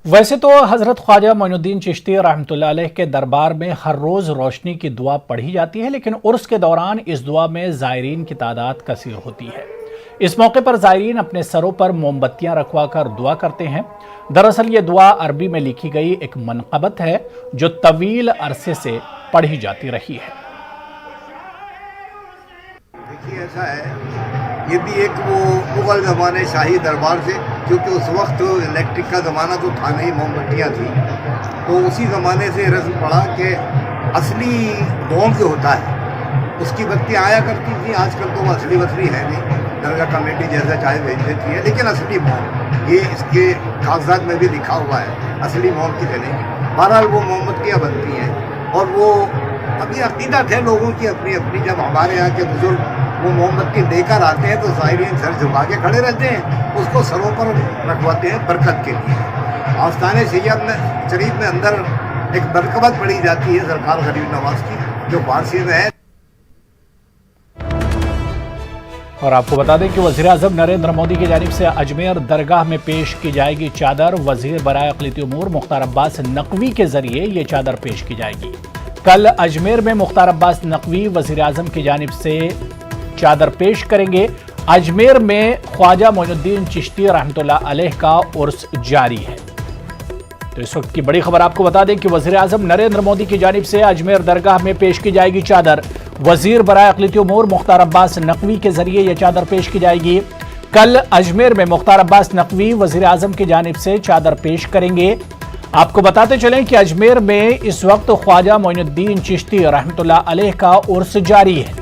वैसे तो हज़रत ख्वाजा मोइनुद्दीन चिश्ती रहमतुल्लाह अलैह के दरबार में हर रोज़ रोशनी की दुआ पढ़ी जाती है, लेकिन उर्स के दौरान इस दुआ में ज़ायरीन की तादाद कसीर होती है। इस मौके पर ज़ायरीन अपने सरों पर मोमबत्तियां रखवा कर दुआ करते हैं। दरअसल ये दुआ अरबी में लिखी गई एक मनक़बत है जो तवील अरसे से पढ़ी जाती रही है। देखिए ऐसा है, ये भी एक वो मुग़ल ज़माने शाही दरबार से, क्योंकि उस वक्त इलेक्ट्रिक का ज़माना तो था नहीं, मोमबत्तियाँ थी, तो उसी ज़माने से रस्म पड़ा कि असली मोम जो होता है उसकी बत्ती आया करती थी। आजकल तो वो असली बत्ती है नहीं, दरगाह कमेटी जैसा चाहे भेज देती है, लेकिन असली मोम ये इसके कागजात में भी लिखा हुआ है, असली मोम की नहीं। बहरहाल वो मोमबत्तियाँ बनती हैं और वो अभी अकीदत है लोगों की अपनी अपनी। जब हमारे यहाँ के बुजुर्ग वो मोमबत्ती लेकर आते हैं तो ज़ायरीन सर झुका के खड़े रहते हैं, उसको सरों पर रखवाते हैं बरकत के लिए। आस्थाने सैयद में शरीफ में अंदर एक मनक़बत पढ़ी जाती है सरकार गरीब नवाज की, जो फारसी में है। और आपको बता दें कि वज़ीर-ए-आज़म नरेंद्र मोदी की जानिब से अजमेर दरगाह में पेश की जाएगी चादर। वज़ीर बराए अक़लियती उमूर मुख्तार अब्बास नक़वी के जरिए ये चादर पेश की जाएगी। कल अजमेर में मुख्तार अब्बास नक़वी वज़ीर-ए-आज़म की जानिब से चादर पेश करेंगे। अजमेर में ख्वाजा मोइनुद्दीन चिश्ती रहमतुल्लाह अलैह का उर्स जारी है। तो इस वक्त की बड़ी खबर आपको बता दें कि वज़ीर-ए-आज़म नरेंद्र मोदी की जानिब से अजमेर दरगाह में पेश की जाएगी चादर। वज़ीर बराए अक़लियती उमूर मुख्तार अब्बास नक़वी के जरिए यह चादर पेश की जाएगी। कल अजमेर में मुख्तार अब्बास नक़वी वज़ीर-ए-आज़म की जानिब से चादर पेश करेंगे। आपको बताते चलें कि अजमेर में इस वक्त ख्वाजा मोइनुद्दीन चिश्ती रहमतुल्लाह अलैह का उर्स जारी है।